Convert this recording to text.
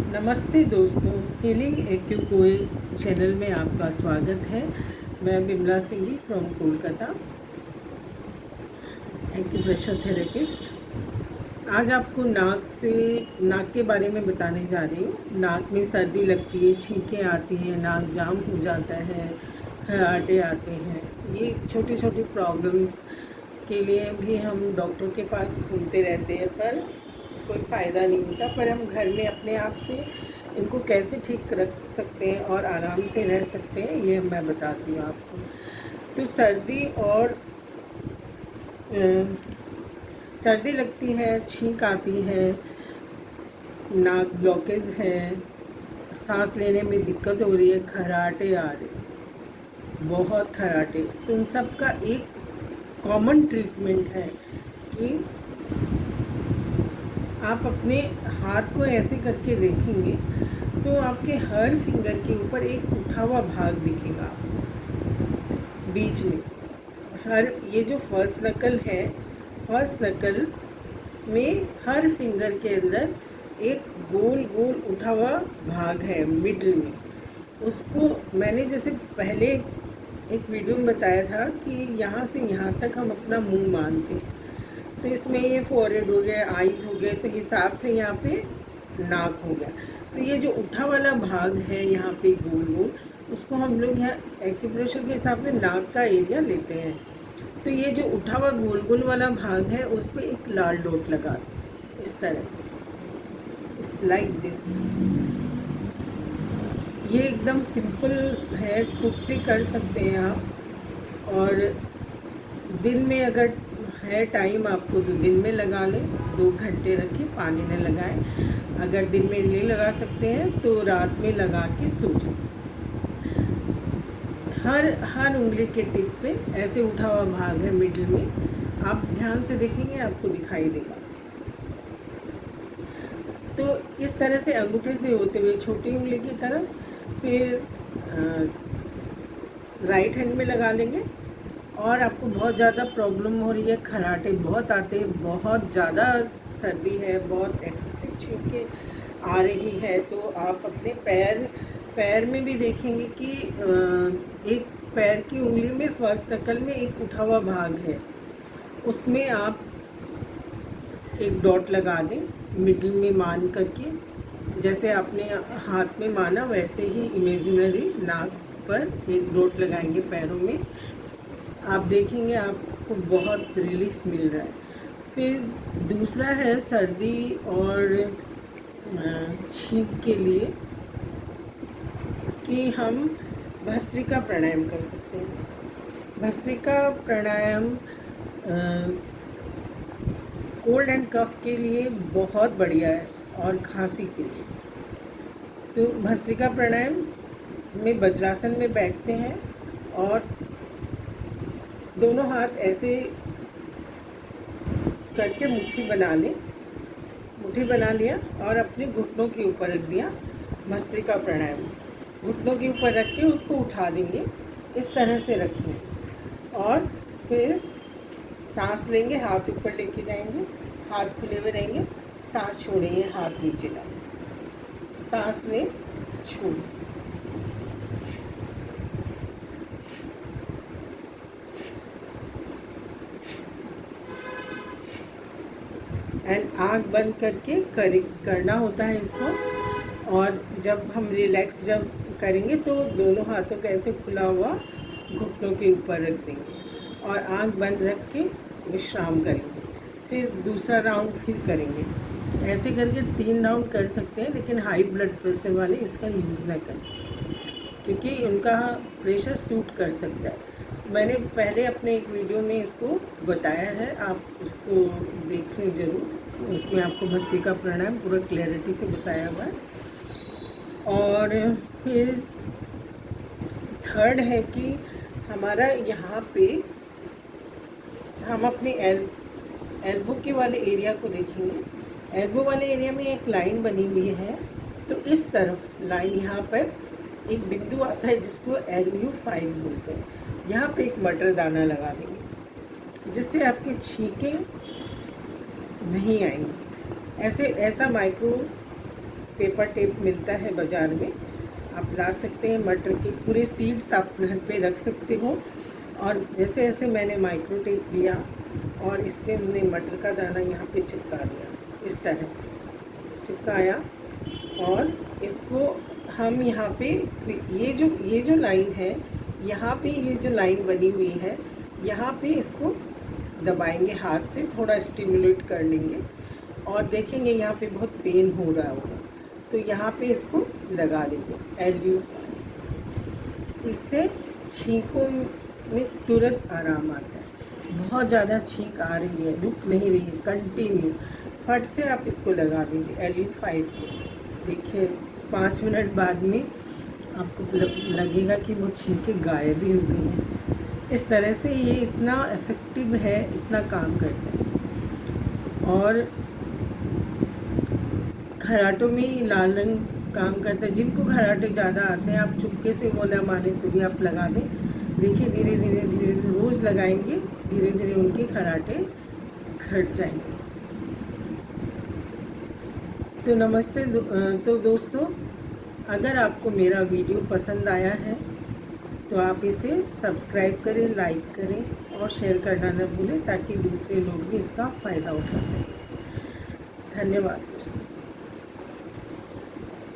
नमस्ते दोस्तों, healing एक्यूकोई channel में आपका स्वागत है। मैं Bimla Singh from Kolkata, acupressure therapist. आज आपको नाक के बारे में बताने जा रही हूँ। नाक में सर्दी लगती है, छींकें आती हैं, नाक जाम हो जाता है, खराटे आते हैं। ये छोटी छोटी प्रॉब्लम्स के लिए भी हम डॉक्टर के पास घूमते रहते हैं, पर कोई फ़ायदा नहीं होता। पर हम घर में अपने आप से इनको कैसे ठीक रख सकते हैं और आराम से रह सकते हैं, ये मैं बताती हूँ आपको। तो सर्दी लगती है, छींक आती है, नाक ब्लॉकेज है, सांस लेने में दिक्कत हो रही है, खराटे आ रहे, बहुत खराटे। तो उन सब का एक कॉमन ट्रीटमेंट है कि आप अपने हाथ को ऐसे करके देखेंगे तो आपके हर फिंगर के ऊपर एक उठा हुआ भाग दिखेगा आपको बीच में। ये जो फर्स्ट नकल है, फर्स्ट नकल में हर फिंगर के अंदर एक गोल गोल उठा हुआ भाग है मिडल में। उसको मैंने जैसे पहले एक वीडियो में बताया था कि यहाँ से यहाँ तक हम अपना मुंह मानते हैं। तो इसमें ये फोरहेड हो गया, आईज हो गए, तो हिसाब से यहाँ पे नाक हो गया। तो ये जो उठा वाला भाग है यहाँ पे गोल गोल, उसको हम लोग यहाँ एक्यूप्रेशर के हिसाब से नाक का एरिया लेते हैं। तो ये जो उठा हुआ गोल गोल वाला भाग है, उस पर एक लाल डॉट लगा इस तरह से, लाइक दिस। ये एकदम सिंपल है, खुद से कर सकते हैं आप। और दिन में अगर है टाइम आपको तो दिन में लगा लें, 2 घंटे रखें, पानी में लगाएं। अगर दिन में नहीं लगा सकते हैं तो रात में लगा के सो जाएं। हर उंगली के टिप पे ऐसे उठा हुआ भाग है मिडिल में, आप ध्यान से देखेंगे आपको दिखाई देगा। तो इस तरह से अंगूठे से होते हुए छोटी उंगली की तरफ, फिर राइट हैंड में लगा लेंगे। और आपको बहुत ज़्यादा प्रॉब्लम हो रही है, खराटे बहुत आते हैं, बहुत ज़्यादा सर्दी है, बहुत एक्सेसिव छींके आ रही है, तो आप अपने पैर में भी देखेंगे कि एक पैर की उंगली में फर्स्ट नकल में एक उठा हुआ भाग है, उसमें आप एक डॉट लगा दें मिडिल में मान करके। जैसे आपने हाथ में माना वैसे ही इमेजिनरी नाक पर एक डॉट लगाएंगे पैरों में। आप देखेंगे आपको बहुत रिलीफ मिल रहा है। फिर दूसरा है सर्दी और छींक के लिए कि हम भस्त्रिका प्राणायाम कर सकते हैं। भस्त्रिका प्राणायाम कोल्ड एंड कफ के लिए बहुत बढ़िया है, और खांसी के लिए। तो भस्त्रिका प्राणायाम में वज्रासन में बैठते हैं और दोनों हाथ ऐसे करके मुट्ठी बना लें, मुट्ठी बना लिया और अपने घुटनों के ऊपर रख दिया। भस्त्रिका प्राणायाम घुटनों के ऊपर रख के उसको उठा देंगे, इस तरह से रखेंगे। और फिर सांस लेंगे, हाथ ऊपर लेके जाएंगे, हाथ खुले हुए रहेंगे, सांस छोड़ेंगे, हाथ नीचे लाएंगे, सांस लें, छोड़ें। एंड आँख बंद करके करना होता है इसको। और जब हम रिलैक्स जब करेंगे तो दोनों हाथों को ऐसे खुला हुआ घुटनों के ऊपर रख देंगे और आँख बंद रख के विश्राम करेंगे। फिर दूसरा राउंड फिर करेंगे। ऐसे करके 3 राउंड कर सकते हैं, लेकिन हाई ब्लड प्रेशर वाले इसका यूज़ ना करें, क्योंकि उनका प्रेशर सूट कर सकता है। मैंने पहले अपने एक वीडियो में इसको बताया है, आप उसको देख लें ज़रूर। उसमें आपको भस्त्रिका प्राणायाम पूरा क्लैरिटी से बताया हुआ है। और फिर थर्ड है कि हमारा यहाँ पे हम अपने एल्बो के वाले एरिया को देखेंगे। एल्बो वाले एरिया में एक लाइन बनी हुई है, तो इस तरफ लाइन यहाँ पर एक बिंदु आता है जिसको LU5 बोलते हैं। यहाँ पे एक मटर दाना लगा देंगे, जिससे आपके छींके नहीं आएंगे। ऐसा माइक्रो पेपर टेप मिलता है बाज़ार में, आप ला सकते हैं। मटर के पूरे सीड्स आप घर पे रख सकते हो। और जैसे जैसे मैंने माइक्रो टेप लिया और इस पर हमने मटर का दाना यहाँ पे चिपका दिया, इस तरह से चिपकाया। और इसको हम यहाँ पे ये जो लाइन है, यहाँ पे ये जो लाइन बनी हुई है, यहाँ पे इसको दबाएंगे हाथ से, थोड़ा स्टिमुलेट कर लेंगे और देखेंगे यहाँ पे बहुत पेन हो रहा होगा, तो यहाँ पे इसको लगा देंगे LU5। इससे छींकों में तुरंत आराम आता है। बहुत ज़्यादा छींक आ रही है, रुक नहीं रही है, कंटिन्यू, फट से आप इसको लगा दीजिए LU5 को। देखिए 5 मिनट बाद में आपको लगेगा कि वो छींकें गायब ही हो गई हैं। इस तरह से ये इतना इफ़ेक्टिव है, इतना काम करता है। और खराटों में लाल रंग काम करता है। जिनको खराटे ज़्यादा आते हैं, आप चुपके से वो ना माने तो भी आप लगा दें। देखिए धीरे धीरे धीरे रोज़ लगाएंगे, धीरे धीरे उनके खराटे घट जाएंगे। तो नमस्ते। तो दोस्तों, अगर आपको मेरा वीडियो पसंद आया है तो आप इसे सब्सक्राइब करें, लाइक करें और शेयर करना न भूलें, ताकि दूसरे लोग भी इसका फ़ायदा उठा सकें। धन्यवाद दोस्तों।